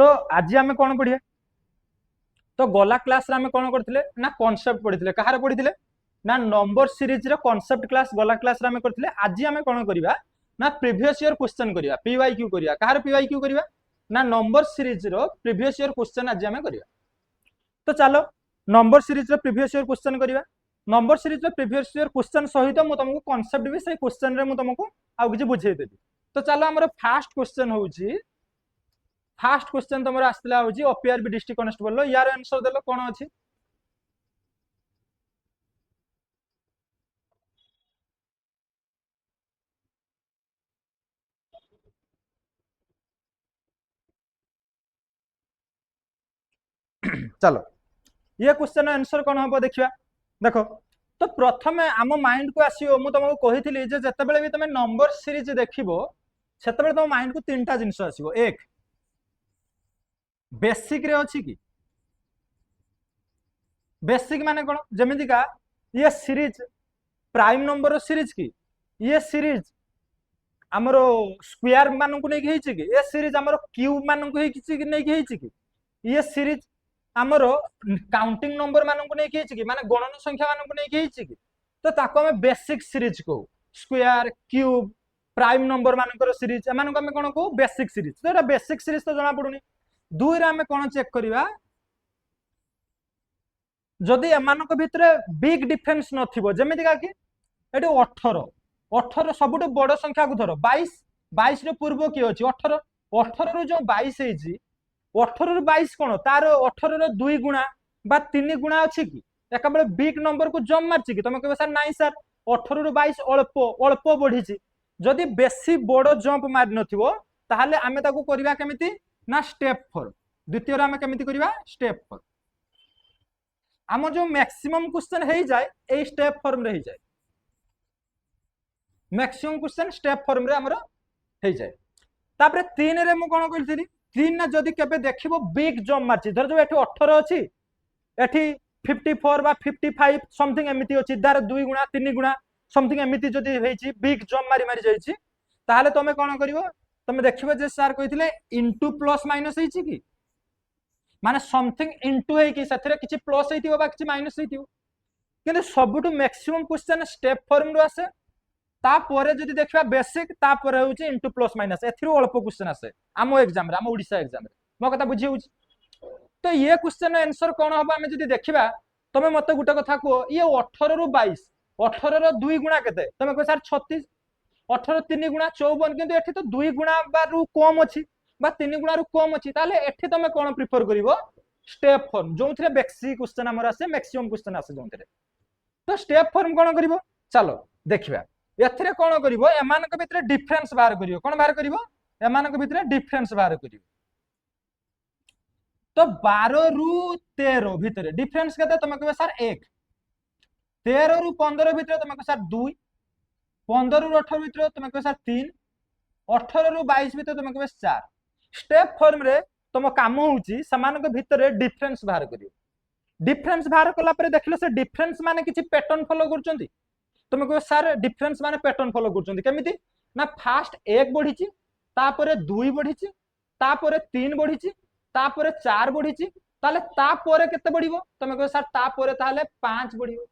तो आज आम कौन पढ़िया तो गला क्लास रे आम कौन करथिले ना कॉन्सेप्ट पढ़िथिले कहार पढ़िथिले ना नंबर सीरीज रो कॉन्सेप्ट क्लास गला क्लास रे आम करथिले आज आम कौन करिवा ना प्रीवियस ईयर क्वेश्चन करिवा पीवाईक्यू करिवा कहार पीवाईक्यू करिवा ना नंबर सीरीज रो प्रीवियस ईयर क्वेश्चन आज आम करिवा तो चलो नंबर सीरीज रो प्रीवियस ईयर क्वेश्चन करिवा नंबर सीरीज रो प्रीवियस ईयर क्वेश्चन सहित मु तुमको कॉन्सेप्ट भी से क्वेश्चन रे मु तुमको आ किछि बुझेई देबी तो चलो हमर फास्ट क्वेश्चन होउची फास्ट क्वेश्चन तुम आसला हूँ ओपीआरबी डिस्ट्रिक्ट कनेस्टेबल यार आंसर देलो कौन अच्छी चलो ये क्वेश्चन आंसर कौन हम देखा देख तो प्रथम आम माइंड को आसो मुझे तुमको कही जिते भी तुम नंबर सीरीज देखो से तुम माइंड को तीन टा जिनस आसो एक बेसिक रे अच्छी कि बेसिक माने कौन जमीका ये सीरीज प्राइम नंबर सीरीज की ये सीरीज आमर स्क्वायर मानक नहीं कि ये सीरीज आमर क्यूब मानक नहीं कि ये सीरीज आमर काउंटिंग नंबर मानक नहीं कि माने गणन संख्या मानक नहीं कि तो ताको हमें बेसिक सीरीज कहू स्क्वायर क्यूब प्राइम नंबर मानकर सीरीज एमानक आम कौन कहू बेसिक सीरीज तो ये बेसिक सीरीज तो जना पड़ुनी दुई रे आम कौन चेक करवा जदि एमानक भितर बिग डिफरेंस नथिबो जेमितिका कि एटी 18 18 सबुठ बड़ संख्या को धर 22 22 रे पूर्व किए अछि 18 18 रो जो 22 हेछि 18 रो 22 कोन तार 18 रो 2 गुणा बा 3 गुणा अछि कि एकाबेले बिग नंबर को जम मारछि कि तमे कहबे सर नाही सर 18 रो 22 अल्प अल्प बढ़िछि जदि बेसी बड़ जंप मार नथिबो ताहाले आमे ताको करबा केमिति ना स्टेप 4 द्वितीय रे आमे केमिति करबा स्टेप 4 आम जो मैक्सिमम क्वेश्चन हो जाए ए स्टेप फॉर्म रे हो जाए मैक्सिमम क्वेश्चन स्टेप फॉर्म रे हमर हो जाए तापर 3 रे मु कोन कहलथि 3 ना जदी केबे देखिबो बिग जंप मारछि धर जो एठी 18 अछि एठी 54 बा 55 समथिंग एमिति अछि दार 2 गुणा 3 गुणा समथिंग एमिति जदी हेछि बिग जंप मारी मारी जाइछि ताहाले तमे कोन करिवो तमे देखिबो जे सर कहिथिले इनटू प्लस माइनस हेछि कि माने समथिंग इनटू है कि सेथरे किछि प्लस हेतिबो बा किछि माइनस हेतिबो किंतु सबुटु मैक्सिमम क्वेश्चन स्टेप फॉर्म रो आसे ता परे जदि देखबा बेसिक ता परे होछि इनटू प्लस माइनस एथिरो अल्प क्वेश्चन आसे आमो एग्जाम रे आमो ओडिसा एग्जाम रे मो कथा बुझी होछि तो ये क्वेश्चन आंसर कोन हबा हमें जदि देखबा तमे मते गुटे कथा को ये 18 रु 22 18 रो 2 गुणा केते तमे को सर 36 18 3 गुणा 54 किंतु एठी तो 2 गुणा बा रु कम अछि बा 3 गुणा रु कम अछि ताले एठी तमे कोन प्रिफर करिवो स्टेप फॉर्म जोंथरे बेसिक क्वेश्चन हमर आसे मैक्सिमम क्वेश्चन आसे जोंथरे तो स्टेप फॉर्म कोन करिवो चलो देखिबा एथरे कोन करिवो एमानक भितरे डिफरेंस बाहर करिवो कोन बाहर करिवो एमानक भितरे डिफरेंस बाहर करिवो तो 12 रु 13 भितरे डिफरेंस केते तमे कहबे सर 1 13 रु 15 भितरे तमे कहबे सर 2 15 रु 18 भितरे तमे कहबे सर 3 18 रु 22 भितरे तमे कहबे 4 स्टेप फॉर्म रे तुम काम होउची समानक भितरे डिफरेंस बाहर करियो डिफरेंस बाहर कला परे देखलो से डिफरेंस माने किछि पैटर्न फॉलो करचंती तुम कहबे सर डिफरेंस माने पैटर्न फॉलो करचंती केमिति ना फास्ट 1 बढ़िची तापरे 2 बढ़िची तापरे 3 बढ़िची तापरे 4 बढ़िची ताले तापरे केते बढ़िबो तुम कहबे सर तापरे ताले 5 बढ़िबो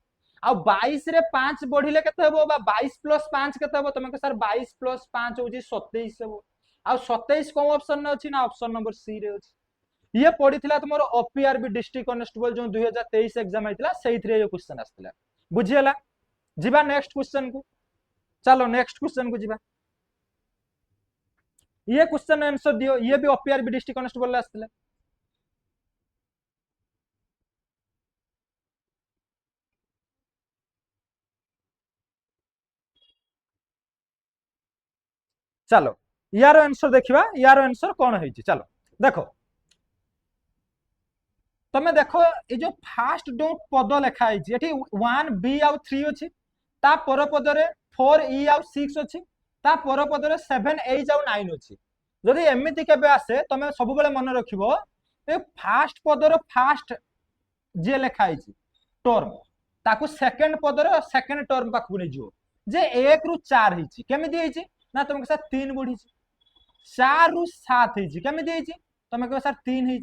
आ 22 रे 5 बढ़िले केते हेबो बा 22 प्लस 5 केते हेबो तुम कहबे सर 22 प्लस 5 होची 27 हेबो आ 27 कौन ऑप्शन में अच्छी ना ऑप्शन नंबर सी रे अच्छी ये पढ़ी तुम ओपीआरबी डिस्ट्रिक्ट कनेस्टेबल जो 2023 एग्जाम होता से ये क्वेश्चन आसला बुझीगला जीवा नेक्स्ट क्वेश्चन को चलो नेक्स्ट क्वेश्चन को जीवा ये क्वेश्चन आंसर दियो ये भी ओपीआरबी डिस्ट्रिक्ट कनेस्टेबल आसला चलो यार आंसर देखिबा यार आंसर कौन है चलो देखो तमे देखो ये जो फास्ट जो पद लेखा है 1b आउ 3 अच्छी ता पर पद रे 4e आउ 6 अच्छी ता पर पद रे 7h आउ 9 अच्छी जदि एमिति केबे आसे तमे सब बेले मन रखिबो ए फास्ट पद रो फास्ट जे लेखा है टर्म ताको सेकंड पद रो सेकंड टर्म पाखु नै जिवो जे 1 रु 4 हेछि केमिति हेछि ना तुमके साथ 3 बढ़ी 4 रु 7 हेछि केमिति हेछि तुम कह सर 3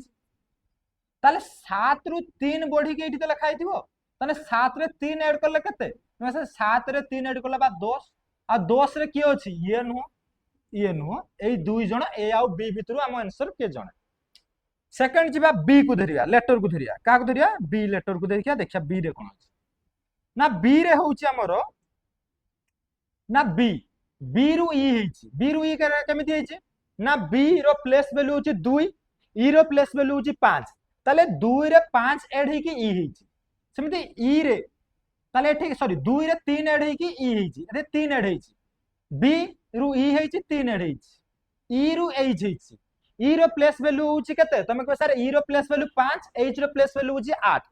ताले 7 रु 3 बढ़ी के तो लिखा ताले 7 रे 3 ऐड करले केते तुम सर 7 रे 3 ऐड करले बा 10 आ 10 रे किए अछि ये नुह ए दुई जण ए आ बी भितरु हम आंसर के जण सेकंड जिबा बी को धरिया लेटर को धरिया का को धरिया बी लेटर को देखिया देखिया बी रे कोन अछि ना बी रे होउची हमरो ना बी बी रु ई हेची बी रु ई केमिति हेची ना बी रो प्लेस वैल्यू होची 2 ई रो प्लेस वैल्यू होची 5 ताले 2 रे 5 ऐड हे की ई हेची सेमिति ई रे ताले ठीक सॉरी 2 रे 3 ऐड हे की ई हेची एते 3 ऐड हेची बी रु ई हेची 3 ऐड हेची ई रु एच हेची ई रो प्लेस वैल्यू होची केते तमे कह सर ई रो प्लेस वैल्यू 5 एच रो प्लेस वैल्यू होची 8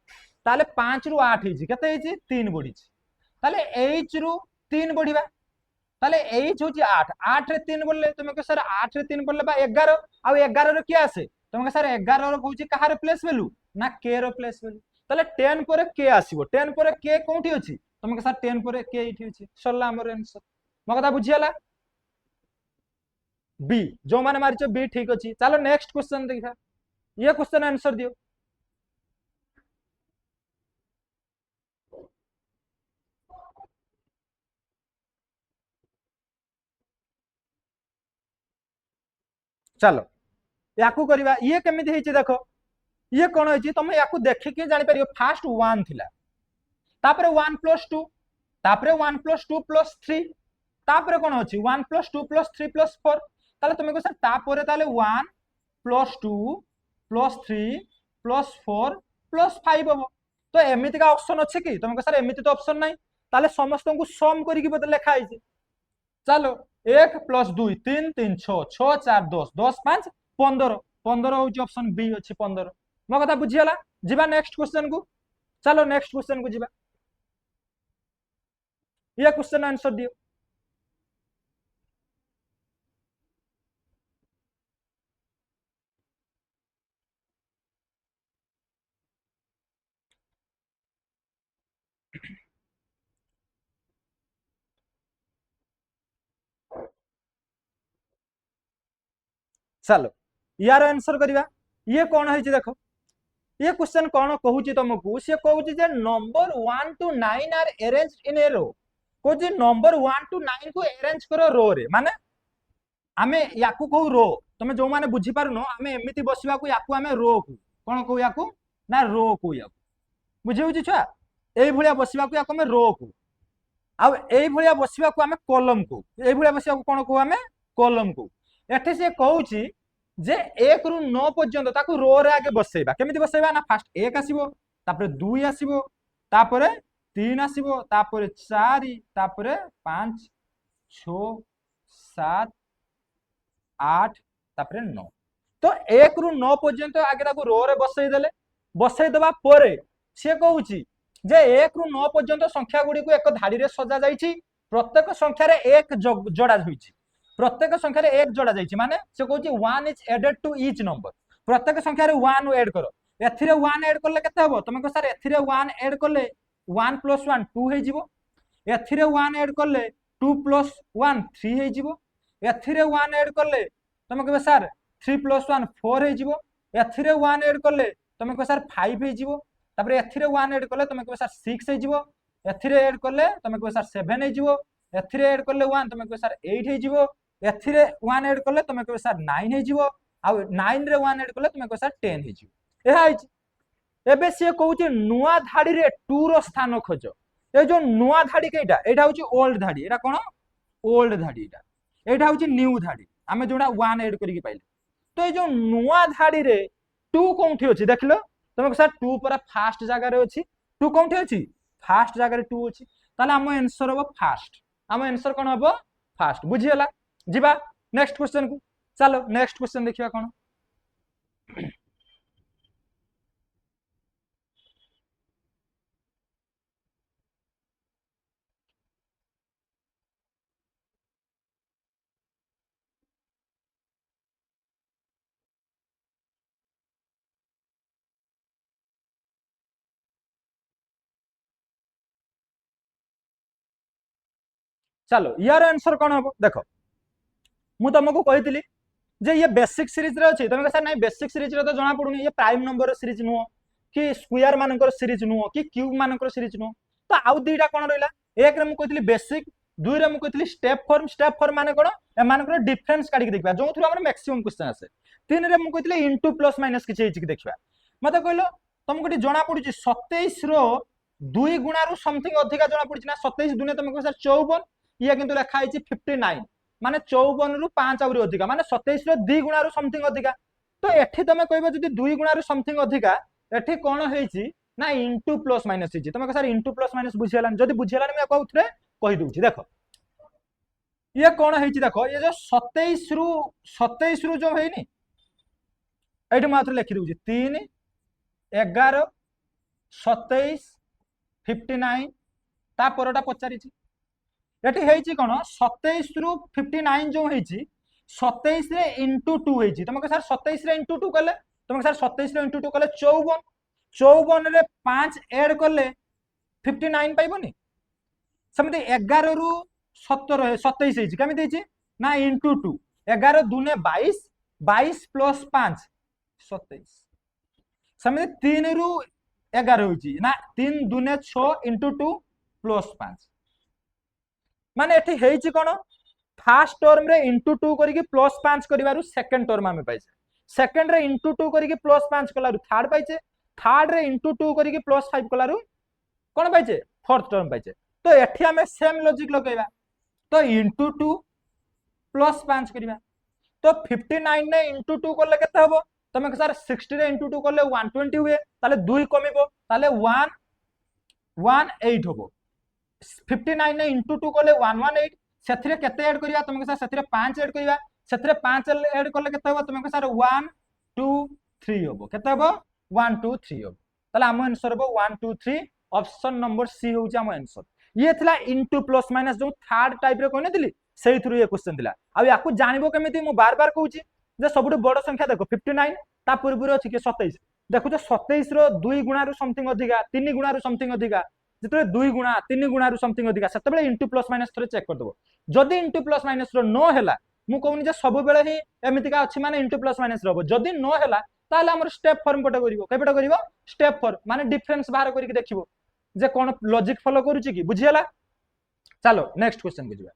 ताले 5 रु 8 हेची केते हेची 3 बढ़ीची ताले एच रु 3 बढ़ीबा ताले एच होची 8 8 रे 3 बोलले तुम कह सर 8 रे 3 बोलले बा 11 आ 11 रे के आसे तुम कह सर 11 रो होची कहार प्लेस वैल्यू ना के रो प्लेस वैल्यू ताले 10 पर के आसीबो 10 पर के कोठी अछि तुम कह सर 10 पर के इठी अछि सरला हमर आंसर म कथा बुझियाला बी जो माने मारिचो बी ठीक अछि चलो नेक्स्ट क्वेश्चन देखा ये क्वेश्चन आंसर दियो चलो याकू करबा ये केमिति हेछि देखो ये कोन हेछि तुम याकू देखि के जानि परियो फास्ट 1 थिला तापरे 1 + 2 तापरे 1 + 2 + 3 तापरे कोन अछि 1 + 2 + 3 + 4 ताले तुम को सर तापरे ताले 1 + 2 + 3 + 4 + 5 हो तो एमिति का ऑप्शन अछि कि तुम को सर एमिति तो ऑप्शन नाही ताले समस्त को सम करी के बदले लिखा आइछि चलो 1 + 2 3 3 6 6 4 10 10 5 15 15 होची ऑप्शन बी अछि 15 मो कथा बुझियला जिबा नेक्स्ट क्वेश्चन को चलो नेक्स्ट क्वेश्चन को जिबा ये क्वेश्चन आंसर दियो चलो यार आंसर करिबा ये कोन है देखो ये क्वेश्चन कौन कहूँ तुमको सी कहूँ number 1 to 9 are arrange in a row कहूँ नंबर 1 to 9 को अरेंज करो रो रे माने आमे याकू कहू रो तुम जो माने बुझी पारुनो आमे एमिति बसिबा को याकू आमे रो को कोन कहू याकू ना रो को याकू बुझी होची छुआ एई भलिया बसिबा को याकू आमे रो को आ एई भलिया बसिबा को आमे कॉलम को एई भलिया बसिबा को कोन कहू आमे कॉलम को एठे से कहूची जे 1 रु 9 पर्यंत ताकू रो रे आगे बसेबा केमिति बसेबा ना फास्ट 1 आसीबो तापरे 2 आसीबो तापरे 3 आसीबो तापरे 4 तापरे 5 6 7 8 तापरे 9 तो 1 रु 9 पर्यंत आगे ताकू रो रे बसई दबा परे से कहूची जे 1 रु 9 पर्यंत संख्या गुडी को एक धाड़ी रे सजा जाईची प्रत्येक संख्या रे एक जोड़ा होईची प्रत्येक संख्या रे एक जोड़ा जाईची माने से कहूची 1 is added to each number प्रत्येक संख्या रे 1 ऐड करो एथिरे 1 ऐड करले केते हबो तुम को सर एथिरे 1 ऐड करले 1 + 1 2 हे जिवो एथिरे 1 ऐड करले 2 + 1 3 हे जिवो एथिरे 1 ऐड करले तुम कहबे सर 3 + 1 4 हे जिवो एथिरे 1 ऐड करले तुम कहबे सर 5 हे जिवो तापर एथिरे 1 ऐड करले तुम कहबे सर 6 हे जिवो एथिरे ऐड करले तुम कहबे सर 7 हे जिवो एथिरे ऐड करले 1 तुम कहबे सर 8 हे जिवो एथिरे 1 ऐड करले तुम कहबे सर 9 हे जिवो आ 9 रे 1 ऐड करले तुम कहबे सर 10 हे जिवो एहा आइछि एबे से कहूची नुआ धाड़ी रे 2 रो स्थान खोज ए जो नुआ धाड़ी केटा एटा होची ओल्ड धाड़ी एटा कोन ओल्ड धाड़ी एटा होची न्यू धाड़ी आमे जोडा 1 ऐड करी पाइले तो ए जो नुआ धाड़ी रे 2 कोंठी अछि देखलो तुम सर 2 पर फास्ट जगह रे अछि 2 कोंठी अछि फास्ट जगह रे 2 अछि ताले हम आंसर हो फास्ट हम आंसर कोन हो फास्ट बुझियला जिबा नेक्स्ट क्वेश्चन को चलो नेक्स्ट क्वेश्चन देखिबा कोन चलो यार आंसर कौन हम देख मु तुमको कही जे ये बेसिक सीरीज रे अछि तमे सर नहीं बेसिक सीरीज रे तो जना पडुनी ये प्राइम नंबर सीरीज नुह कि स्क्वायर मानकर सीरीज नुह कि क्यूब मानकर सीरीज नुह तो आउ दुईटा कोन रहला एक रे मु कहतली बेसिक दुई रे मु कहतली स्टेप फॉर्म माने कोन ए मानकर डिफरेंस काढी के देखबा जो थ्रू हमर मैक्सिमम क्वेश्चन आसे तीन रे मु कहतली इनटू प्लस माइनस किछ हेछि कि देखबा मते कहलो तुमको टी जना पडुची 27 रो 2 गुणा रु समथिंग अधिका जना पडुची ना 27 दुने तुमको सर 54 ये किंतु लिखा हेछि 59 माने 54 रु 5 आउरी अधिका माने 27 रो 2 गुणा रु समथिंग अधिका तो एठी तमे कहबो जदी 2 गुणा रु समथिंग अधिका एठी कोन हेछि ना इनटू प्लस माइनस हेछि तुमको सर इनटू प्लस माइनस बुझियलान जदी बुझियलान मैं कहउथरे कहि दूची देखो ये कोन हेछि देखो ये जो 27 रु जो हेनी एठी मात्र लिखि दूची 3 11 27 59 ता परटा पचारि एटी हेछि कोन 27 रु 59 जो हेछि 27 रे इनटू 2 हेछि तुमको सर 27 रे इनटू 2 कले तुमको सर 27 रे इनटू 2 कले 54 54 रे 5 ऐड कले 59 पाइबोनी समिति 11 रु 17 27 हेछि केमिति हेछि ना इनटू 2 11 दुने 22 22 प्लस 5 27 समिति 3 रु 11 होछि ना 3 दुने 6 इनटू 2 प्लस 5 माने एठी हेछि कोन फर्स्ट टर्म रे इनटू 2 करिके प्लस 5 करिवारु सेकंड टर्म हमें पाइছে सेकंड रे इनटू 2 करिके प्लस 5 कलारु थर्ड पाइছে थर्ड रे इनटू 2 करिके प्लस 5 कलारु कोन पाइছে फोर्थ टर्म पाइছে तो एठी हमें सेम लॉजिक लगाइबा तो इनटू 2 प्लस 5 करिबा तो 59 ने इनटू 2 करले केते हबो तमे सर 60 रे इनटू 2 करले 120 हुए ताले 2 कमिबो ताले 118 हबो 59 ने इनटू 2 करले 118 सेथिरे केते ऐड करिया तुमके सर सेथिरे 5 ऐड करिया सेथिरे 5 ऐड करले केते हबो तुमके सर 1 2 3 हबो केते हबो 1 2 3 हबो ताले हम आंसर हबो 1 2 3 ऑप्शन नंबर सी होउची हम आंसर ये थिला इनटू प्लस माइनस जो थर्ड टाइप रे कोने दिली सेही थ्रू ये क्वेश्चन दिला आ याकू जानिबो केमिति मु बार बार कहूची जे सबुठु बड़ संख्या देखो 59 ता पूर्व रो अछि के 27 देखो जे 27 रो 2 गुणा रो समथिंग अधिका 3 गुणा रो समथिंग अधिका जिते 2 गुणा 3 गुणा रु समथिंग अधिका सेते बेले इनटू प्लस माइनस थरे चेक कर दबो जदी इनटू प्लस माइनस रो नो हैला मु कहूनी जे सब बेले ही एमितिका अछि माने इनटू प्लस माइनस रहबो जदी नो हैला ताले हमर स्टेप फॉर्म पटे करिवो केबेटा करिवो स्टेप फॉर्म माने डिफरेंस बाहर करिके देखिवो जे कोन लॉजिक फॉलो करूची की बुझियला चलो नेक्स्ट क्वेश्चन के जिबा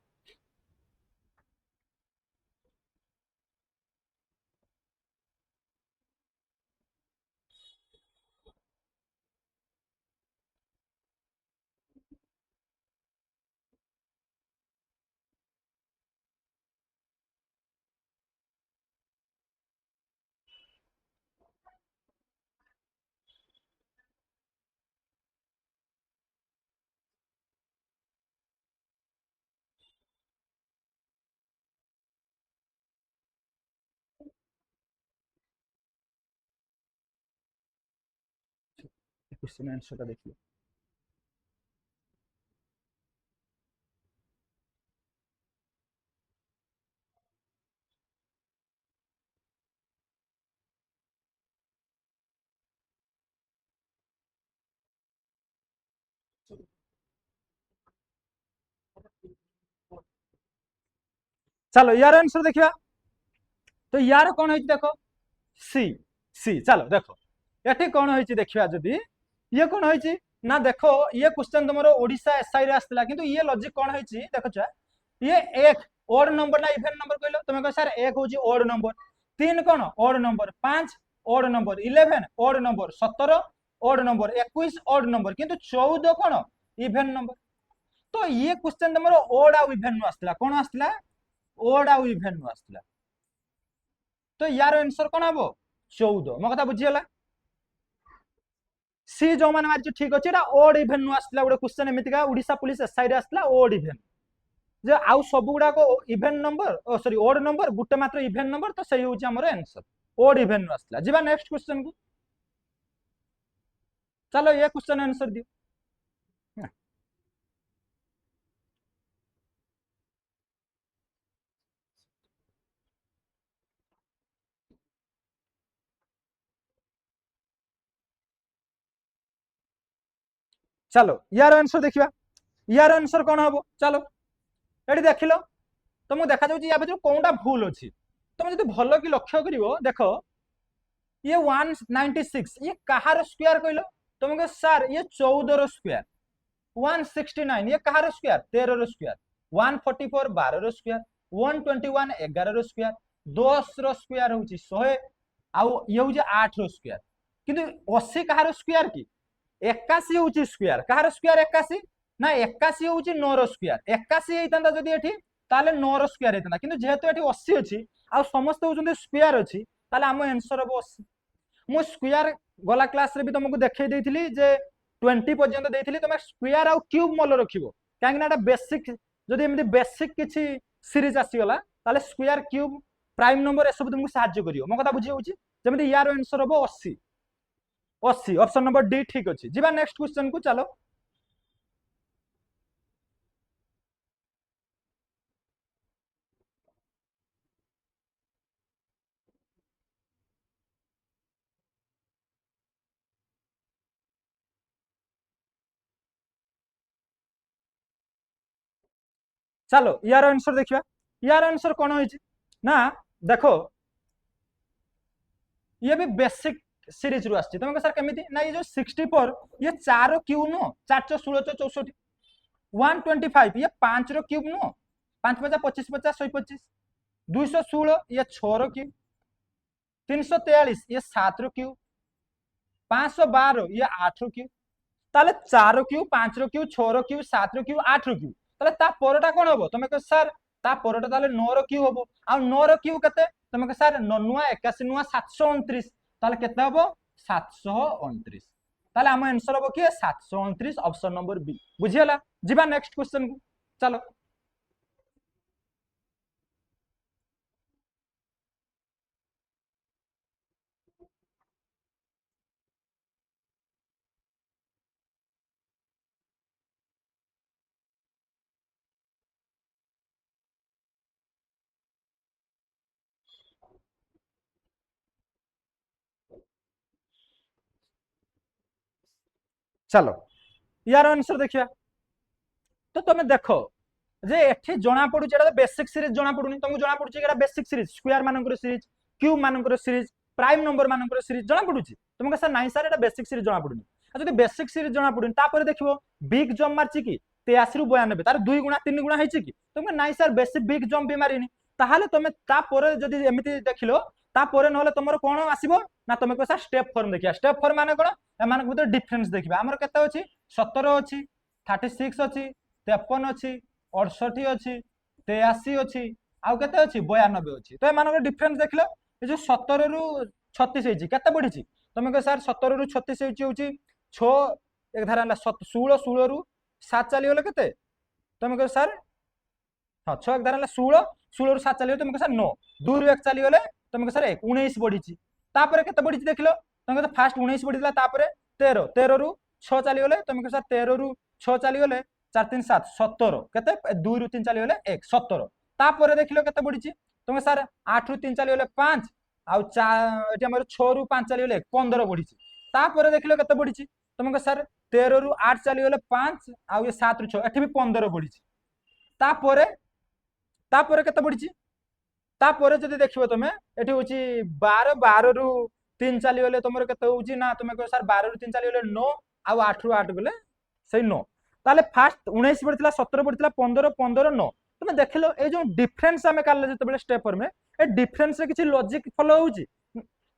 क्वेश्चन आंसर का देखिए चलो यार आंसर देखिबा तो यार कोन होई देखो सी सी चलो देखो एठी कोन होई देखिबा जदी ये कोन होई ना देखो ये क्वेश्चन तुमरो ओडिसा एसआई रे आस्तला किंतु ये लॉजिक कोन होई देखो छ ये एक ओड नंबर ना इवन नंबर कहलो तुम कह सर एक होची ओड नंबर 3 कोन odd number 5 odd number 11 odd number 17 odd number 21 odd number किंतु 14 कोन इवन नंबर तो ये क्वेश्चन तुमरो ओड आ इवन नु आस्तला कोन आस्तला ओड आ इवन नु आस्तला तो यार आंसर कोन हबो 14 मो कथा बुझियला सी जो माने मारछ ठीक अछि एटा ओड इवन नु आस्तला गुडे क्वेश्चन एमितिका ओडिसा पुलिस एसआई रे आस्तला ओड इवन जे आउ सब गुडा को इवन नंबर ओ सॉरी ओड नंबर गुटे मात्र इवन नंबर तो सही होछि हमर आंसर ओड इवन नु आस्तला जिबा नेक्स्ट क्वेश्चन को चलो ये क्वेश्चन आंसर दियो चलो यार आंसर देखिबा यार आंसर कोन हबो चलो एडी देखिलो तो मु देखा जाउची या भितर कोनटा भूल अछि तुम जो भल कि लक्ष्य कर देख ये 196 ये कहार स्क्वायर कहल तुम कह सर ये 14 स्क्वायर 169 ये कहार square 13 square 144 12 square 121 11 square 10 square हूँ 100 आउ ये हूँ 8 स्क्वायर किंतु 80 कहार स्क्वायर कि 81 हूँ स्क्वायर कहार स्क्वायर 81 ना 81 हूँ 9 स्क्वायर 81 होता जदि एठी ताले 9 स्क्वायर होता किंतु जेहेतु एठी 80 अछि आ समस्त होउछन्ते स्क्वायर अछि ताले हम आंसर हो 80 मु स्क्वायर गला क्लास रे भी तुमको देखै देइथिली जे 20 पर्यंत देइथिली तुम स्क्वायर आउ क्यूब मन रखिबो काहे ना बेसिक जदि एमि बेसिक किछि सीरीज आसीगला ताले square cube prime number A सब तुमको सहाय्य करियो मो कथा बुझी होउची जेमि यार आंसर हो 80 80 ऑप्शन नंबर डी ठीक अछि जीवा नेक्स्ट क्वेश्चन को चलो चलो यार आंसर देखिबा यार आंसर कोन होइची ना देखो ये भी बेसिक सीरीज रु आछि तुमको सर केमिति ना ये जो 64 ये 4 क्यू नो 4 16 64 125 ये 5 रो क्यूब नो 5 50 25 50 125 216 ये 6 रो क्यूब 343 ये 7 रो क्यूब 512 ये 8 रो क्यूब ताले 4 रो क्यूब 5 रो क्यूब 6 रो क्यूब 7 रो क्यूब 8 रो क्यूब ताले ता परटा कोन हबो तुमे कह सर ता परटा ताले 9 रो क्यूब हबो आ 9 रो क्यूब कते तुमे कह सर 9 नुआ 81 नुआ 729 ताले केते हबो 729 ताले हम आंसर हबो कि 729 ऑप्शन नंबर बी बुझियला जीवा नेक्स्ट क्वेश्चन को चलो चलो यार आंसर देखिया तो तुम देख जे एठी जना पडुची एटा बेसिक सीरीज जना पडुनी तुमको जना पडुची एटा बेसिक सीरीज स्क्वायर मानकर सीरीज क्यूब मानकर सीरीज प्राइम नंबर मानकर सीरीज जना पडुची तुमको सर नाही सर एटा बेसिक सीरीज जना पडुनी आ जदी बेसिक सीरीज जना पडुनी तापर देखिबो बिग जंप मारची कि 83 रु 92 तार 2 गुणा 3 गुणा हेची कि तुमको नाही सर बेसिक बिग जंप भी मारिनी ताहाले तुमे तापर जदी एमिति देखिलो तापर नहले तुमरो कोन आसीबो ना तुमे को सर स्टेप फॉर्म देखिया स्टेप फॉर्म माने कोन एमानक भीतर डिफरेंस देखिबा हमर केते अछि 17 अछि 36 अछि 53 अछि 68 अछि 83 अछि आउ केते अछि 92 अछि तो एमानक डिफरेंस देखलो ए जो 17 रु 36 हेची केते बढ़िची तुमे को सर 17 रु 36 हेची होची 6 एक धारा 16 16 रु 7 चली गेलो केते तुमे को सर हां 6 एक धारा 16 16 रु 7 चली गेलो तुमे को सर 9 2 रु 1 चली गेले तुमे को सर 19 बढ़िची तापर केते बढ़िची देखलो तुमे को फास्ट 19 बढ़िला तापर 13 13 रु 6 चली गेले तुमे को सर 13 रु 6 चली गेले 4 3 7 17 केते 2 रु 3 चली गेले 1 17 तापर देखिलो केते बढ़िची तुमे सर 8 रु 3 चली गेले 5 आउ एटी हमर 6 रु 5 चली गेले 15 बढ़िची तापर देखिलो केते बढ़िची तुमे को सर 13 रु 8 चली गेले 5 आउ ये 7 रु 6 एठी भी 15 बढ़िची तापर तापर केते बढ़िची तापर जदि देखिबो तुमे एठी होची 12 12 रु 3 चली गेले तुमर केते होची ना तुमे को सर 12 रु 3 चली गेले 9 आउ 8 रु 8 गेले सही 9 ताले फास्ट 19 पड़ितला 17 पड़ितला 15 15 9 तुमे देखिलो ए जो डिफरेंस हमें काले जते स्टेप फॉर्म में ए डिफरेंस रे किछि लॉजिक फॉलो होउची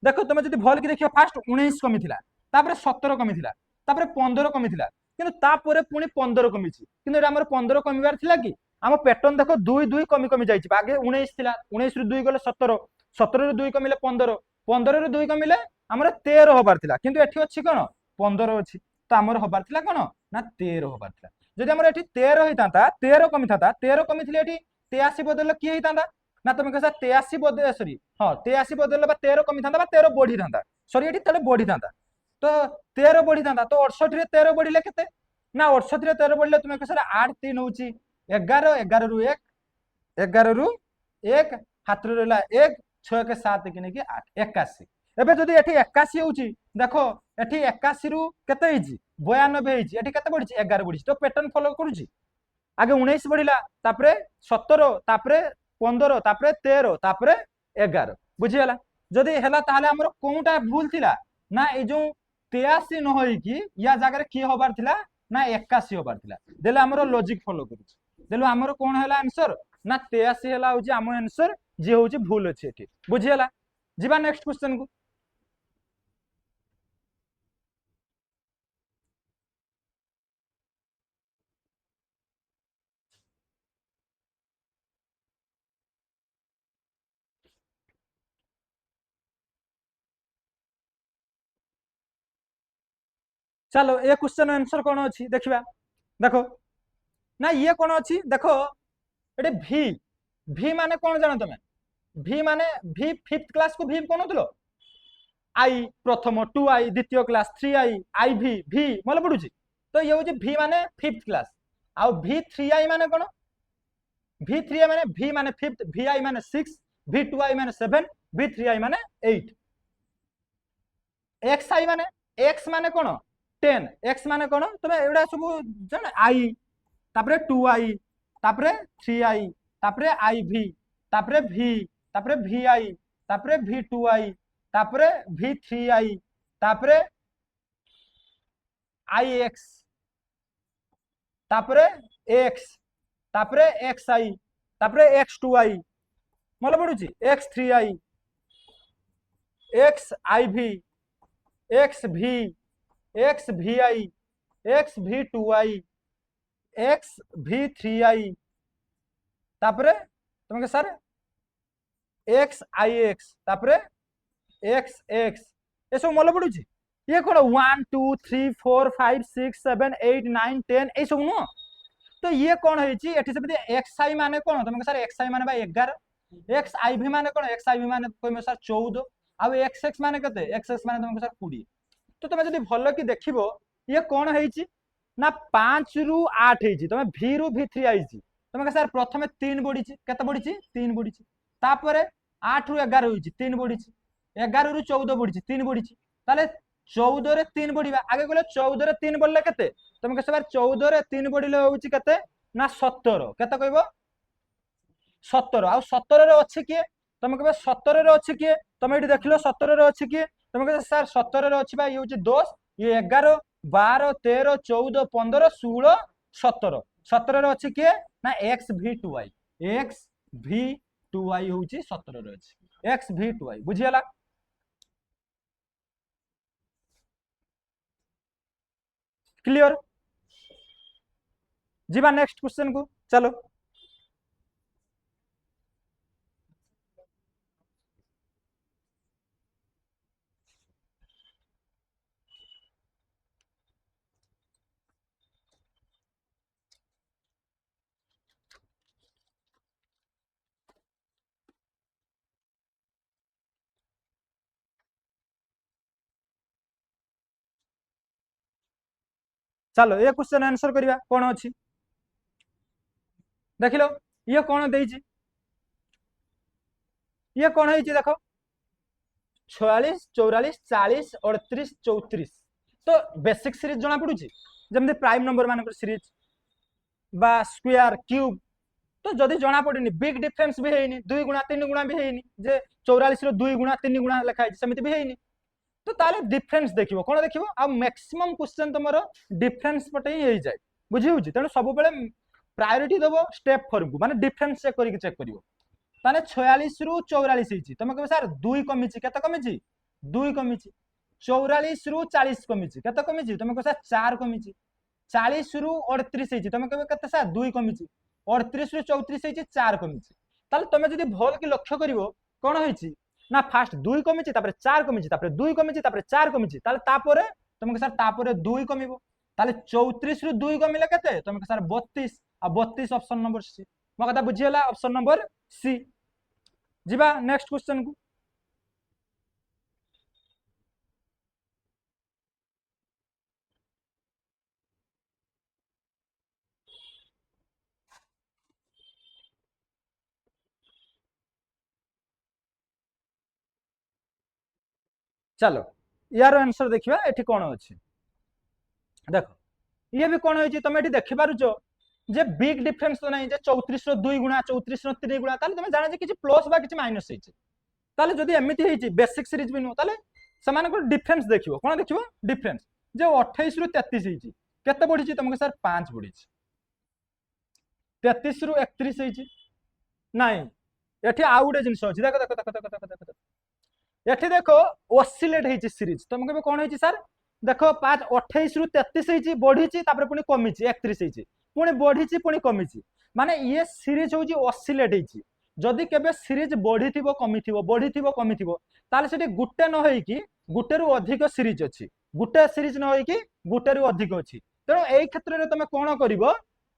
देखो तुमे जदि भल कि देखियो फास्ट 19 कमी थिला तापर 17 कमी थिला तापर 15 कमी थिला किंतु तापर पुनी 15 कमीची किंतु हमर 15 कमीबार थिला कि आम पैटर्न देखो 2 2 कमी कमी जाइछि आगे 19 थिला 19 रु 2 गले 17 17 रु 2 कमिले 15 15 रु 2 कमिले हमर 13 होबार थिला किंतु एठी अछि कोन 15 अछि तो हमर होबार थिला कोन ना 13 होबार थिला जदि हमर एठी 13 होइतांता 13 कमी थाता 13 कमी थिले एठी 83 बदल कि होइतांता ना तुम कहसा 83 बदल सॉरी हां 83 बदल बा 13 कमी थांता बा 13 बढ़ी थांता सॉरी एठी तले बढ़ी थांता तो 13 बढ़ी थांता तो 68 रे 13 बढ़िले केते ना 68 रे 13 बढ़िले तुम कहसा 8 3 होउची 11 11 रु 1 11 रु 1 हाथ रे रहला 1 6 के 7 किने कि 8 81 एबे जदि एठी 81 होउची देखो एठी 81 रु केते हिची 92 हिची एठी केते बढ़िची 11 बढ़िची तो पैटर्न फॉलो करूची आगे 19 बढ़िला तापरे 17 तापरे 15 तापरे 13 तापरे 11 बुझीगला जदि हैला ताहाले हमर कोनटा भूल थिला ना ए जो 83 न होई कि या जगह की होबार थिला ना 81 होबार थिला देले हमर लॉजिक फॉलो करू देलो हमर कोन हैला आंसर ना 83 हैला होची हम आंसर जे होची भूल अछि एठी बुझीगला जीवा नेक्स्ट क्वेश्चन को चलो ये क्वेश्चन आंसर कौन अच्छी देखा देखो ना ये कौन अच्छी देखो ये भी भी माने कौन जान तुम भी माने भी फिफ्थ क्लास को भी कौन लो आई प्रथम 2i द्वितीय क्लास 3i भी भी मन पड़ू तो ये हूँ भी माने फिफ्थ क्लास आउ भी 3i माने कौन भी 3i माने फिफ्थ vi माने 6 भी 2i माने 7 भी 3i माने 8 xi माने x माने कौन 10 x माने कौन तुम एडा सब जान i तापरे 2i तापरे 3i तापरे iv तापरे v तापरे vi तापरे v2i तापरे v3i तापरे ix तापरे x तापरे xi तापरे x2i मन पड़ुची x3i xiv xv xvi xv2i xv3i तापरे तुमके सर xix तापरे xx ये सब मन पड़ुची ये कौन 1 2 3 4 5 6 7 8 9 10 ये सब नुह तो ये कौन है xi माने कौन तुमके सर xi माने 11 xiv माने कौन xiv माने कोई सर 14 आउ xx माने कते xx माने तुमके सर 20 तो तुम जब भल कि देखो ये कौन है ना 5 रु 8 है तुम भी रु v3 आई तुम सर प्रथम 3 बढ़ी केते बढ़ी 3 बढ़ी तापर 8 रु 11 होई 3 बढ़ी 11 रु 14 बढ़ी 3 बढ़ी ताले 14 रे 3 बढ़िबा आगे गले 14 रे 3 बढ़ले केते तुम सर 14 रे 3 बढ़िले होउची केते ना 17 केते कहबो 17 आ 17 रे अछि किए तुम कहबो 17 रे अछि किए तुम एठी देखलो 17 रे अछि किए तुम कहबो सर 17 रे अछि बा ये होउची 10 ये 11 12 13 14 15 16 17 17 रे अछि किए ना xv2i xv2i होउची 17 रे अछि xv2i बुझियला क्लियर जीवा नेक्स्ट क्वेश्चन को चलो चलो ये क्वेश्चन आंसर करवा कौन अच्छी देख लो ये कौन दे ये कौन है देख 46 44 40 38 34 तो बेसिक सीरीज जना पड़ू जमी प्राइम नंबर मान सीरीज बा स्क्वायर क्यूब तो जदि जना पड़नी बिग डिफरेंस भी है 2 गुणा 3 गुणा भी है जे 44 रो 2 गुणा 3 गुणा लिखाई सेमती भी है तो ताले डिफरेंस देखिबो कोन देखिबो आ मैक्सिमम क्वेश्चन तमरो डिफरेंस पटे ही जाए बुझी होची तेनु सब बेले प्रायोरिटी देबो स्टेप फॉर्म को माने डिफरेंस चेक करिवो ताने 46 रु 44 होची तमे कहबो सर 2 कमिची केते कमिची 2 कमिची 44 रु 40 कमिची केते कमिची तमे कहबो सर 4 कमिची 40 रु 38 होची तमे कहबो केते सर 2 कमिची 38 रु 34 होची 4 कमिची ताले तमे जदी भल कि लक्ष्य करिवो कोन होईची ना फास्ट 2 कमिची तापर 4 कमिची तापर 2 कमिची तापर 4 कमिची ताले तापर तुमके सर तापर 2 कमिवो ताले 34 रु 2 कमिले केते तुमके सर 32 आ 32 ऑप्शन नंबर सी म कथा बुझियला ऑप्शन नंबर सी जीवा नेक्स्ट क्वेश्चन को चलो यार आंसर देखिबा एठी कोन अछि देखो ये भी कोन होई तुम एठी देखि पारुछो जे बिग डिफरेंस तो नहीं जे 34 रो 2 गुणा 34 रो 3 गुणा ताले तुम जाने जे किछि प्लस बा किछि माइनस होई ताले जदि एमिति हेछि बेसिक सीरीज भी नु ताले सेमानकर डिफरेंस देखिवो कोन देखिवो डिफरेंस जे 28 रु 33 हेछि केते बढ़िछि तुमके सर 5 बढ़िछि 33 रु 31 हेछि नाही एठी आउ गुटे जिंस अछि देखो देखो देखो देखो देखो देखो एठी देखो ऑसिलेट हेछि सीरीज तुमके भी कोन हेछि सर देखो 5 28 रु 33 हेछि बढ़िछि तापर पुनी कमिछि 31 हेछि पुनी बढ़िछि पुनी कमिछि माने ये सीरीज होछि ऑसिलेट हेछि जदि केबे सीरीज बढ़िथिबो कमिथिबो ताले सेठी गुटे न होई कि गुटे रु अधिक सीरीज अछि गुटे सीरीज न होई कि गुटे रु अधिक अछि तेणु एई क्षेत्र रे तमे कोन करिवो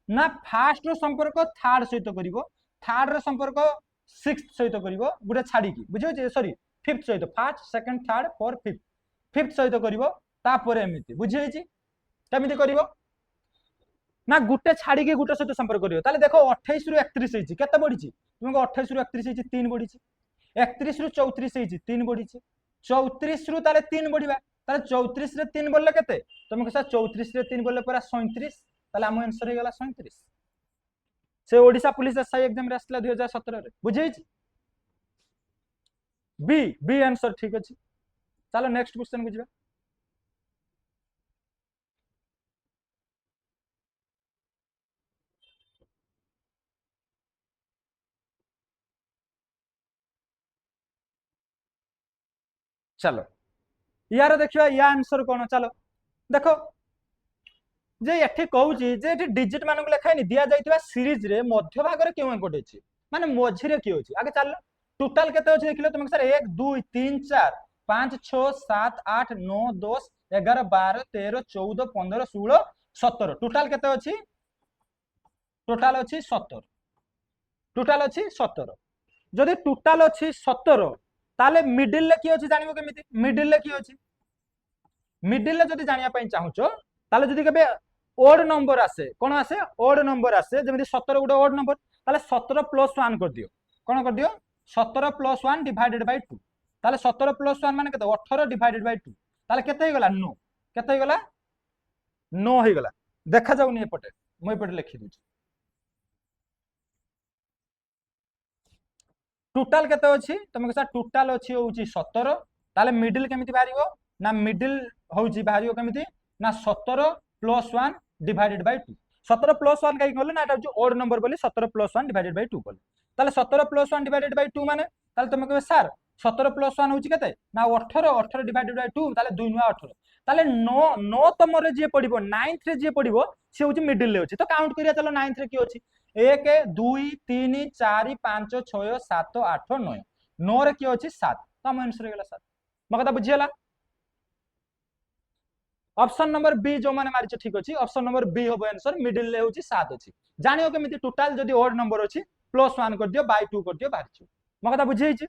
ना फास्ट रो संपर्क थर्ड सहित करिवो थर्ड रो संपर्क सिक्स्थ सहित करिवो गुटे छाडी की बुझियो जे सॉरी फिफ्थ सहित first second third fourth fifth fifth सहित करिवो तापर एमिति बुझियो छी केमिति करिवो ना गुटे छाडी के गुटे सहित संपर्क करिवो ताले देखो 28 रु 31 हेछि केते बढ़िछि तुमको 28 रु 31 हेछि 3 बढ़िछि 31 रु 34 हेछि 3 बढ़िछि 34 रु ताले 3 बढ़िबा ताले 34 रे 3 बोलले केते तुमको सर 34 रे 3 बोलले पूरा 37 ताले हम आंसर हे गेला 37 से ओडिसा पुलिस एसआई एग्जाम रे आसला 2017 रे बुझै छी बी बी आंसर ठीक अछि चलो नेक्स्ट क्वेश्चन बुझबा चलो यार देखिबा या आंसर कोन चलो देखो जे एठी कहूची जे एठी डिजिट मानक लेखाइनी दिया जाइतिबा सीरीज रे मध्य भाग रे केउ कोड अछि माने मझी रे की अछि आगे चल टोटल केते अछि देखिलो तुम सर 1 2 3 4 5 6 7 8 9 10 11 12 13 14 15 16 17 टोटल केते अछि टोटल अछि 17 टोटल अछि 17 जदि टोटल अछि 17 ताले मिडिल ले की अछि जानिबो केमिति मिडिल ले की अछि मिडिल ले जदि जानिया पई चाहुचो ताले जदि केबे ओड नंबर आसे कोन आसे ओड नंबर आसे जेमिति 17 गुटे ओड नंबर ताले 17 प्लस 1 कर दियो कोन कर दियो 17 प्लस 1 डिवाइडेड बाय 2 ताले 17 प्लस 1 माने केते 18 डिवाइडेड बाय 2 ताले केते हे गला 9 केते हे गला 9 हे गला देखा जाउनी एपटे मो एपटे लिखि दूची टोटल केते अछि तुमके सर टोटल अछि होउची 17 ताले मिडिल केमिति बारिवो ना मिडिल होउची बारिवो केमिति ना 17 प्लस 1 डिवाइडेड बाय 2 17 प्लस 1 काई कहले ना एटा जो ओड नंबर बोली 17 प्लस 1 डिवाइडेड बाय 2 बोली ताले 17 प्लस 1 डिवाइडेड बाय 2 माने ताले तुम कहबे सर 17 प्लस 1 होउची केते ना 18 18 डिवाइडेड बाय 2 ताले 2 नुआ 18 ताले 9 9 तमरे जे पडिबो 9th रे जे पडिबो से होउची मिडिल ले अछि तो काउंट करिया चलो 9th रे की अछि 1 2 3 4 5 6 7 8 9 9 रे की अछि 7 तो हम आंसर गेला 7 मकता बुझियला ऑप्शन नंबर बी जो माने मारिछ ठीक अछि ऑप्शन नंबर बी होबो आंसर मिडिल ले होची 7 अछि जानियो केमिति टोटल जदि ओड नंबर अछि प्लस 1 कर दियो बाय 2 कर दियो बारिछ मकता बुझियै छी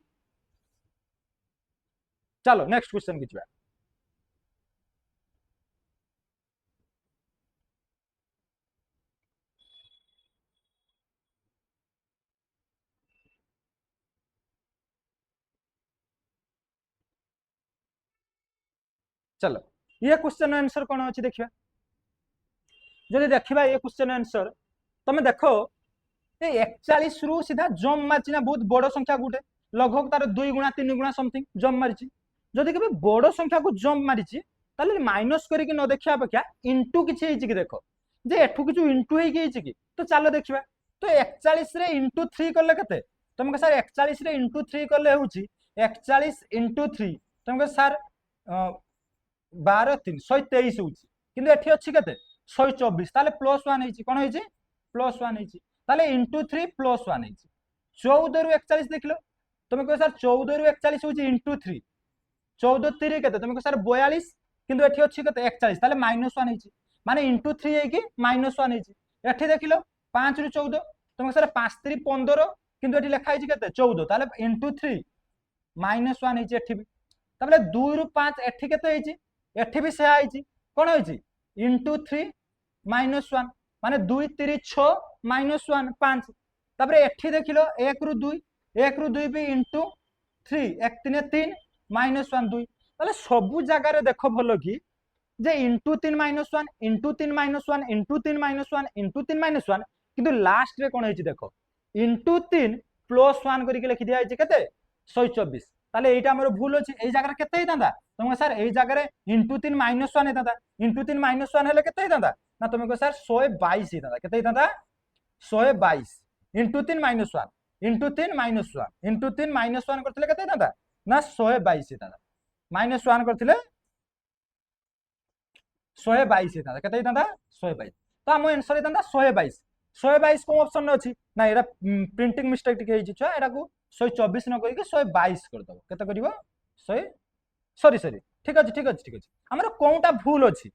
चलो नेक्स्ट क्वेश्चन की छिबा चलो ये क्वेश्चन आंसर कोन अछि देखिबा जदि देखिबा ये क्वेश्चन आंसर तमे देखो ए 41 रु सीधा जम मारछि ना बहुत बड़ संख्या गुटे लगभग तार 2 गुणा 3 गुणा समथिंग जम मारछि जदि केबे बड़ संख्या को जम मारछि ताले माइनस करी कि न देखिया अपेक्षा इनटू किछि हेछि कि देखो जे एठू किछु इनटू हेइ हेछि कि तो चलो देखिबा तो 41 रे इनटू 3 करले केते तुमके सर 41 रे इनटू 3 करले होछि 41 इनटू 3 तुमके सर 12 3 123 होछि किंतु एठी अछि केते 124 ताले प्लस 1 हेछि कोन हेछि प्लस 1 हेछि ताले इनटू 3 प्लस 1 हेछि 14 रु 41 देखलो तुम कह सर 14 रु 41 होछि इनटू 3 14 3 केते तुम कह सर 42 किंतु एठी अछि केते 41 ताले माइनस 1 हेछि माने इनटू 3 हेकि माइनस 1 हेछि एठी देखिलो 5 रु 14 तुम कह सर 5 3 15 किंतु एठी लिखा हेछि केते 14 ताले इनटू 3 माइनस 1 हेछि एठी भी ताले 2 रु 5 एठी केते हेछि एठी भी से हेछि कोन हेछि इनटू 3 माइनस 1 माने 2 3 6 माइनस 1 5 तापर एठी देखिलो 1 रु 2 1 रु 2 भी इनटू 3 1 3 3 माइनस 1 2 ताले सबु जगह रे देखो भलो की जे into 3 minus 1 into 3 minus 1 into 3 minus 1 into 3 minus 1 किंतु लास्ट रे कोन हेछि देखो इनटू 3 प्लस 1 करी के लिखि दिया हेछि केते 124 তাহলে এইটা আমার ভুল আছে এই জায়গায় কেতে হইতান্তা তুমি স্যার এই জায়গায় ইনটু 3 মাইনাস 1 হইতান্তা ইনটু 3 মাইনাস 1 হলে কেতে হইতান্তা না তুমি কো স্যার 122 হইতান্তা কেতে হইতান্তা 122 into 3 minus 1 into 3 minus 1 into 3 minus 1 করলে কেতে হইতান্তা না 122 হইতান্তা মাইনাস 1 করলে 122 হইতান্তা কেতে হইতান্তা 122 তো ଆମ आंसर হইতান্তা 122 122 কোন অপশন রে ଅଛି না এটা প্রিন্টিং মিস্টেক টিকে ହେଇଛି ଛୁଆ এটাକୁ 124 ন করিকি 122 করে দেব কেতে করিব 100 সরি সরি ঠিক আছে ঠিক আছে ঠিক আছে আমার কোনটা ভুল আছে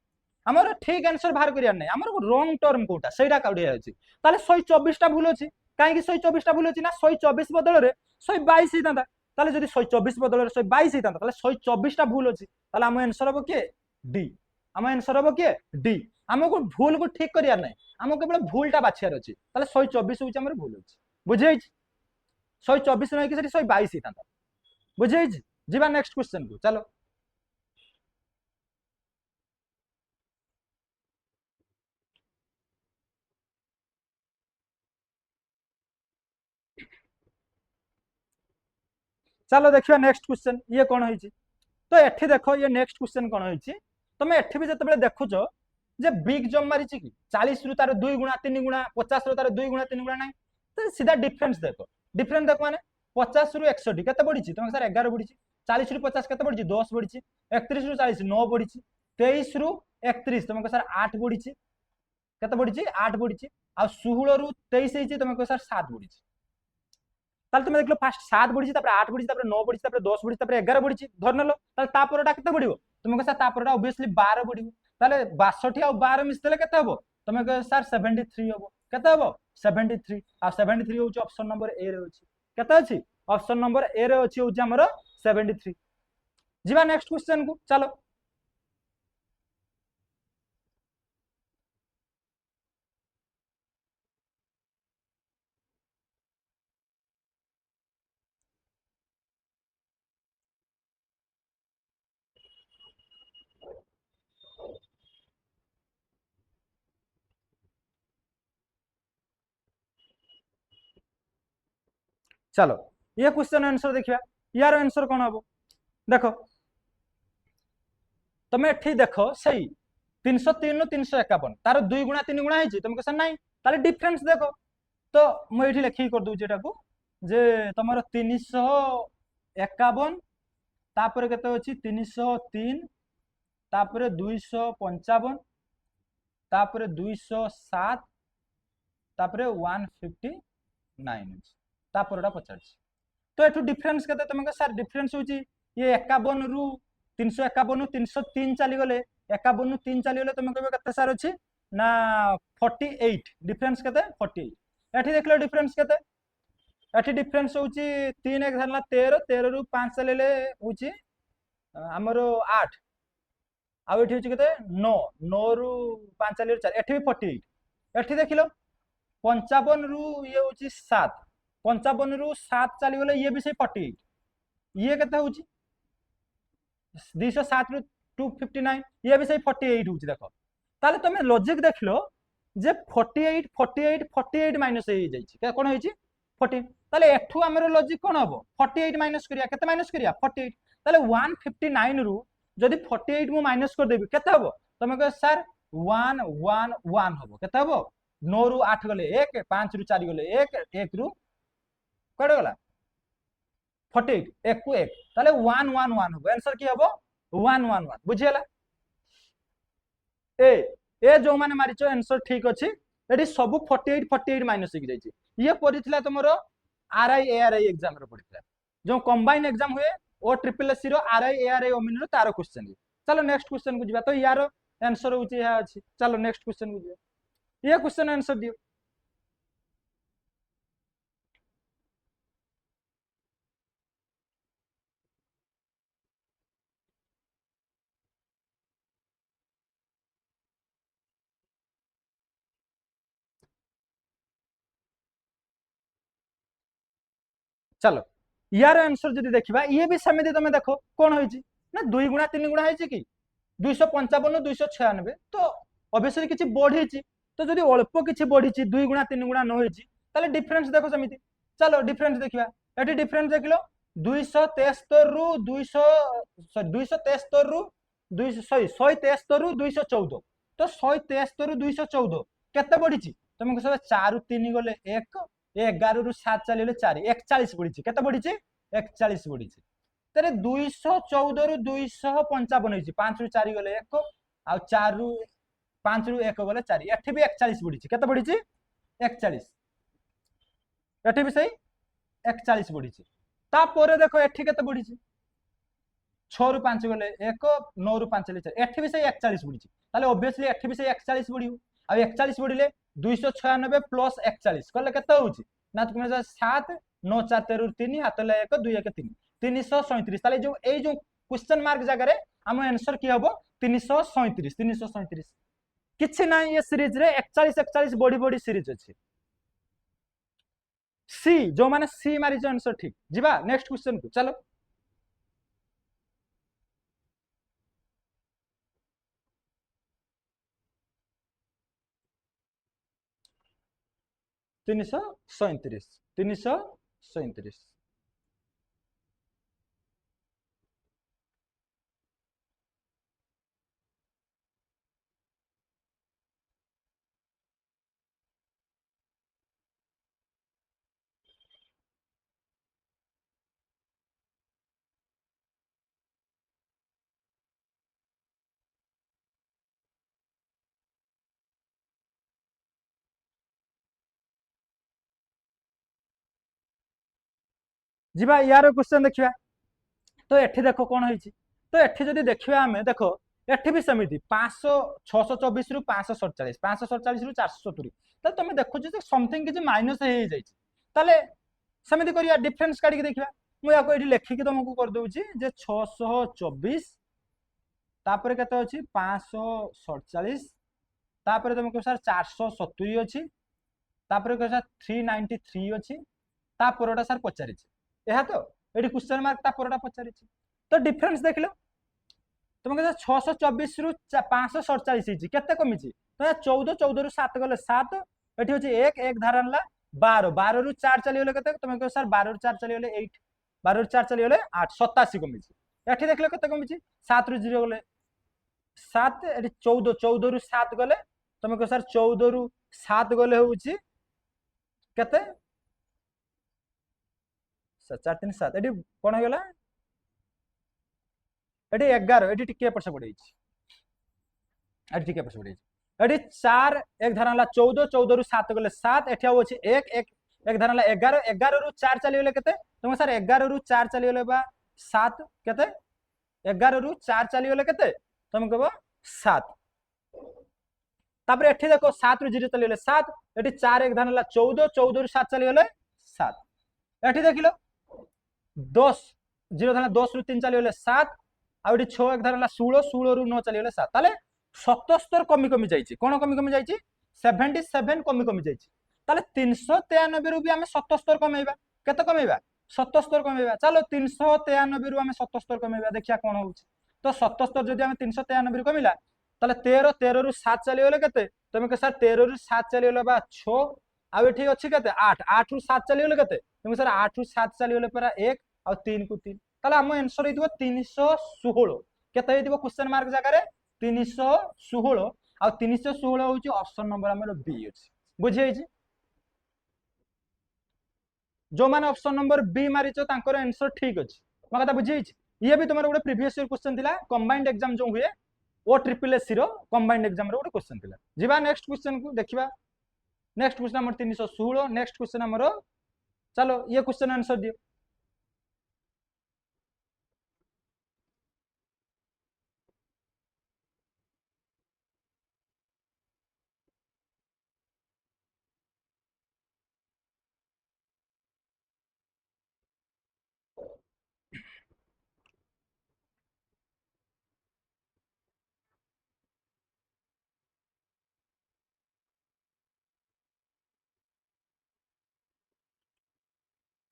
আমার ঠিক आंसर বাহার করিয়ার নাই আমার রং টার্ম কোনটা সেইটা কাউডিয়া আছে তাহলে 124 টা ভুল আছে কাইকি 124 টা ভুল আছে না 124 বদলরে 122 হইতান্তা তাহলে যদি 124 বদলরে 122 হইতান্তা তাহলে 124 টা ভুল আছে তাহলে আমার आंसर হবো কি ডি আমার आंसर হবো কি ডি আমাকে ভুল কো ঠিক করিয়ার নাই আমাকে কেবল ভুলটা বাছিয়ার আছে তাহলে 124 হচ্ছে আমার ভুল আছে বুঝাইছি 124 নয় কি সেটি 122 হইতান্তা বুঝাইছি ଯିବା ନେକ୍ସଟ क्वेश्चन को चलो चलो देखिए नेक्स्ट क्वेश्चन ये कौन होइछि तो एठी देखो ये नेक्स्ट क्वेश्चन कौन होइछि तमे एठी भी जतबेले देखुछो जे बिग जम मारिछि कि 40 रु तार 2 गुणा 3 गुणा 50 रु तार 2 गुणा 3 गुणा नहीं तो सीधा डिफरेंस देखो माने 50 रु 61 केते बढ़िछि तमे सर 11 बढ़िछि 40 रु 50 केते बढ़िछि 10 बढ़िछि 31 रु 40 9 बढ़िछि 23 रु 31 तमे सर 8 बढ़िछि केते बढ़िछि 8 बढ़िछि आ 16 रु 23 ହେଇछि तमे सर 7 बढ़िछि তাহলে তুমি দেখলো ফার্স্ট 7 বড়িছি তারপরে 8 বড়িছি তারপরে 9 বড়িছি তারপরে 10 বড়িছি তারপরে 11 বড়িছি ধর নেলো তাহলে তারপরটা কেতে বড়িব তুমি কহ স্যার তারপরটা obviously 12 বড়িব তাহলে 62 আর 12 মিশলে কেতে হবো তুমি কহ স্যার 73 হবো কেতে হবো 73 আর 73 হচ্ছে অপশন নম্বর এ রে আছে কেতে আছে অপশন নম্বর এ রে আছে হচ্ছে हमर 73 जिबा नेक्स्ट क्वेश्चन को चलो चलो ये क्वेश्चन आंसर देखिया यार आंसर कौन हम देखो तमे एठी देखो सही 303 351 तार 2 गुणा 3 गुणा है तुमको सर नहीं ताले डिफरेंस देखो तो मुझे ये लिखी कर दूचे एटा को जे तमरो 351 तापर केते अछि 303 तापर 255 तापर 207 तापर 159 तापरटा पचार तो एठू डिफरेंस केते तुमको सर डिफरेंस होची ये 51 रु 351 303 चली गले 51 रु 3 चली गले तुम कहबे केते सर अछि ना 48 डिफरेंस केते 48 एठी देखलो डिफरेंस केते एठी डिफरेंस होची 3 1 धरला 13 13 रु 5 चलेले होची हमरो 8 आ एठी होची केते 9 9 रु 5 चलेले 4 एठी भी 48 एठी देखिलो 55 रु ये होची 7 55 रु 7 चली गले ये भी से 48 ये केते होची 207 रु 259 ये भी से 48 होची देखो ताले तमे लॉजिक देखलो जे 48 48 48 माइनस हे जाईची के कोन होईची 40 ताले एठू हमर लॉजिक कोन हबो 48 माइनस करिया केते माइनस करिया 48 ताले 159 रु जदी 48 मु माइनस कर देबी केते हबो तमे कह सर 111 हबो केते हबो 9 रु 8 गले 1 5 रु 4 गले 1 1 रु कड़े गला 48 1 को 1 ताले 111 हबो आंसर की हबो 111 बुझियला ए जो माने मारिचो आंसर ठीक अछि एडी सब 48 48 माइनस हो जाइछि ये पढिथिला तमरो आरआई एआरआई एग्जाम रो पढिथिला जो कंबाइन एग्जाम हुए ओ ट्रिपल एससी रो आरआई एआरआई ओमिन रो तारो क्वेश्चन चलो नेक्स्ट क्वेश्चन को जिबा तो यार आंसर होछि या अछि चलो नेक्स्ट क्वेश्चन को जिबा ये क्वेश्चन आंसर दियो चलो यार आंसर जदि देखिबा ये भी समिति तमे देखो कोन होइछि ना 2 गुणा 3 गुणा होइछि कि 255 296 तो ऑब्वियसली किछि बढ़िछि तो जदि अल्प किछि बढ़िछि 2 गुणा 3 गुणा न होइछि ताले डिफरेंस देखो समिति चलो डिफरेंस देखिबा एठी डिफरेंस देखलो 273 रु 200 273 रु 173 रु 214 तो 173 रु 214 केते बढ़ी तुम सब 4 रु 3 गले 1 11 रु 7 चलिए 4 41 बढ़ी केते बढ़ी 41 बढ़ी तेरे 214 रु 255 होइछि 5 रु 4 गले 1 आ 4 रु 5 रु 1 गले 4 एठी भी 41 बढ़ी केते बढ़ी 41 एठी भी सही 41 बढ़ी तापर देखो एठी केते बढ़ी 6 रु 5 गले 1 9 रु 5 गले 4 एठी भी सही 41 बढ़ी ताले ऑब्वियसली एठी भी सही 41 बढ़ियो आ 41 बढ़िले 296 प्लस 41 कले केते होउछि ना तुम 7 9 4 13 3 हाथ ले 1 2 1 3 337 ताले जो ए जो क्वेश्चन मार्क जगह रे हम आंसर की हबो 337 किछि ना ये सीरीज रे 41 41 बड़ी बड़ी सीरीज अछि सी जो माने सी मारी जो आंसर ठीक जीवा नेक्स्ट क्वेश्चन को चलो तीन सौ सैंतीस जीवा यार क्वेश्चन देखिया तो एठी देखो कौन होइछि तो एठी जदि देखिया हमें देखो एठी भी समिति 500 624 रु 547 547 रु 470 तो तुम देखो जे समथिंग किछि माइनस हे जाइछि ताले समिति करिया डिफरेंस काढी के देखिया मु याको एठी लेखि के तुमको कर दउछि जे 624 तापर केते अछि 547 तापर तुमको सर 470 अछि तापर के सर 393 अछि तापरटा सर पचारिछि एहा तो एठी क्वेश्चन मार्क तापरटा पचारिछि तो डिफरेंस देख लो तुमके 624 रु 547 हिची केते कमिछि तो 14 14 रु 7 गले 7 एठी होछि 1 1 धारनला 12 12 रु 4 चली गेले केते तुमके सर 12 रु 4 चली गेले 8 12 रु 4 चली गेले 8 87 कमिछि एठी देखले केते कमिछि 7 रु 0 गले 7 एठी 14 14 रु 7 गले तुमके सर 14 रु 7 गले होछि केते 4 3 7 एठी कोन हो गेला एठी 11 एठी टिके पर से पड़ै छी एठी टिके पर से पड़ै छी एठी 4 1 धरला 14 14 रु 7 गले 7 एठी हो छी 1 1 1 धरला 11 11 रु 4 चली गेले केते तुम सर 11 रु 4 चली गेले बा 7 केते 11 रु 4 चली गेले केते तुम कहबो 7 तापर एठी देखो 7 रु 0 चली गेले 7 एठी 4 1 धरला 14 14 रु 7 चली गेले 7 एठी देखिलो 10 0 धरला 10 रु 3 चली गेले 7 आउडी 6 1 धरला 16 16 रु 9 चली गेले 7 ताले 77 कमी कमी जाईची कोन कमी कमी जाईची 77 कमी कमी जाईची ताले 393 रु भी हमें 77 कमेइबा केते कमेइबा 77 कमेइबा चलो 393 रु हमें 77 कमेइबा देखिया कोन होउची तो 77 जदि हमें 393 रु कमिला ताले 13 13 रु 7 चली गेले केते तुम के सर 13 रु 7 चली गेले बा 6 आ एठी अछि केते 8 8 रु 7 चली गेले केते तुम सर 8 रु 7 चली गेले परा 1 आ 3 को 3 ताले हम आंसर हेतिबो 316 केते हेतिबो क्वेश्चन मार्क जगह रे 316 आ 316 होची ऑप्शन नंबर हमर बी अछि बुझी छी जो माने ऑप्शन नंबर बी मारिचो तांकर आंसर ठीक अछि म कथा बुझी छी ये भी तुम्हारे गोटे प्रीवियस ईयर क्वेश्चन थिला कंबाइंड एग्जाम जो हुए ओ ट्रिपल एस रो कंबाइंड एग्जाम रो गोटे क्वेश्चन थिला जीवा नेक्स्ट क्वेश्चन को देखिबा नेक्स्ट क्वेश्चन हमर 316 नेक्स्ट क्वेश्चन हमर चलो ये क्वेश्चन आंसर दियो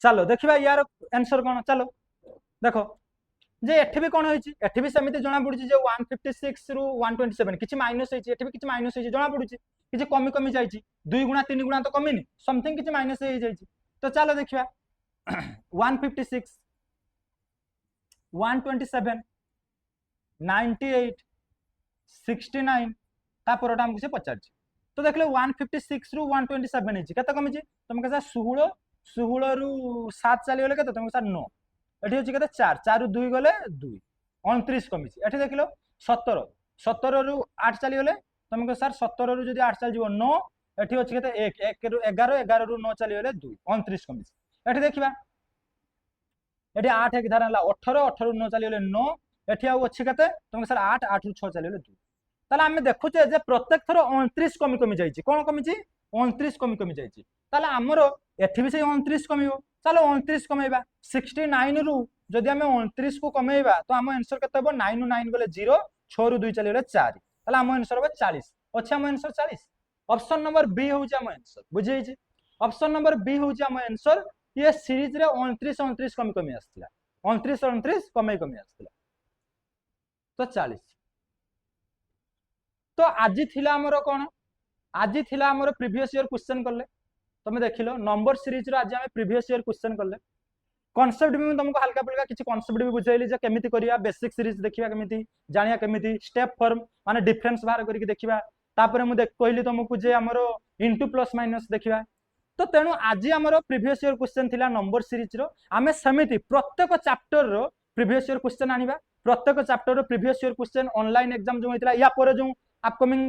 चलो देखिबा यार आंसर कोन चलो देखो जे एठी भी कोन होइची एठी भी समिति जणा पडुची जे 156 रु 127 किछि माइनस होइची एठी भी किछि माइनस होइची जणा पडुची किछि कमी कमी जाइची 2 गुणा 3 गुणा तो कमिनी समथिंग किछि माइनस होई जाइची तो चलो देखिबा 156 127 98 69 तापरटा आमको से पचार तो देख लो 156 रु 127 है केते कमी तुमको सर 16 16 रु 7 चली गले केते तुमको सर 9 एठी होची केते 4 4 रु 2 गले 2 29 कमी एठी देख लो 17 17 रु 8 चली गले तुमको सर 17 रु जदी 8 चल जीवो 9 एठी होची केते 1 1 रु 11 11 रु 9 चली गले 2 29 कमी एठी देखिबा एठी 8 1 धारा 18 18 रु 9 चली गले 9 एठी आ अछि केते तुमको सर 8 8 रु 6 चली गले 2 ताले आमे देखुचे जे प्रत्येक थरो 29 कमी कमी जाईची कोन कमी छी 29 कमी कमी जाईची ताले हमरो एठी भी से 29 कमीबो चलो 29 कमेबा 69 रु जदि आमे 29 को कमेबा तो हम आंसर केते हो 9 9 गले 0 6 रु 2 चली गले 4 ताले हम आंसर हो 40 अछि हम आंसर 40 ऑप्शन नंबर बी होउची हम आंसर बुझेइची ऑप्शन नंबर बी होउची हम आंसर ये सीरीज रे 29 29 कमी कमी आस्तिला 29 29 कमी कमी आस्तिला तो 40 तो आज थिला हमरो कोन आज थिला हमरो प्रीवियस ईयर क्वेश्चन करले तुम देखिलो नंबर सीरीज रो आज हम प्रीवियस ईयर क्वेश्चन करले कांसेप्ट भी तुमको हल्का फुल्का किछि कांसेप्ट भी बुझाइली जे केमिति करिया बेसिक सीरीज देखिबा केमिति जानिया केमिति स्टेप फॉर्म माने डिफरेंस बाहर करके देखिबा तापरे मु कहली तुमको जे हमरो इनटू प्लस माइनस देखिबा तो तेणु आज हमरो प्रीवियस ईयर क्वेश्चन थिला नंबर सीरीज रो आमे समिति प्रत्येक चैप्टर रो प्रीवियस ईयर क्वेश्चन आनिबा प्रत्येक चैप्टर रो previous year question online exam जो होइतिला या पर जो अपकमिंग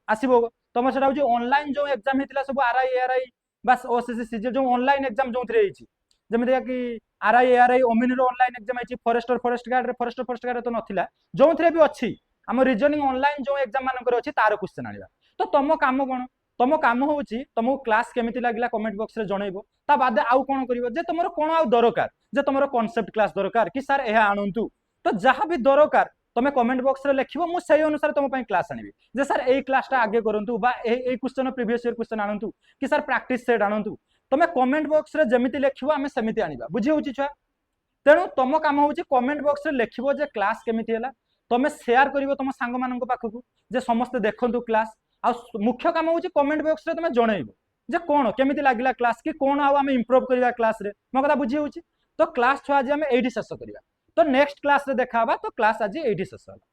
आसीबो तुम सेटा हो ऑनलाइन जो एग्जाम हेतिला सब आरआई एआरआई बस ओसीसी सीजे जो ऑनलाइन एग्जाम जो थरे हिची जेमे कि आरआई एआरआई ओमिनी रो ऑनलाइन एग्जाम हिची फॉरेस्टर फॉरेस्ट गार्ड रे फॉरेस्टर फॉरेस्ट गार्ड तो नथिला जो थरे भी अछि हम रीजनिंग ऑनलाइन जो एग्जाम मानकर अछि तार क्वेश्चन आनिबा तो तुम काम कोन तुम काम होउची तुमको क्लास केमिति लागला कमेंट बॉक्स रे जणैबो ता बादे आउ कोन करिवो जे तुमरो कोन आउ दरकार जे तुमरो कांसेप्ट क्लास दरकार कि सर एहा आनंतु तो जहां भी दरकार तुम कमेंट बॉक्स रे लिखिबो मु सही अनुसार तुम पई क्लास आनिबी जे सर एई क्लासटा आगे करंतु बा एई क्वेश्चन प्रीवियस ईयर क्वेश्चन आनंतु कि सर प्रैक्टिस सेट आनंतु तुम कमेंट बॉक्स रे जेमिति लिखिबो हमें सेमिति आनिबा बुझी होउची छुआ तेनु तुम काम होउची कमेंट बॉक्स रे लिखिबो जे क्लास केमिति हैला तुम शेयर करिवो तुम सांग मानन को पाखकु जे समस्त देखंतु क्लास आ मुख्य काम होउची कमेंट बॉक्स रे तुम जणैबो जे कोन केमिति लागिला क्लास कि कोन आ हम इंप्रूव करिवा क्लास रे म कथा बुझी होउची तो क्लास छुआ जे हम एडी शेष करिवा तो नेक्स्ट क्लास रे देखाबा तो क्लास आज एडी शेष होला।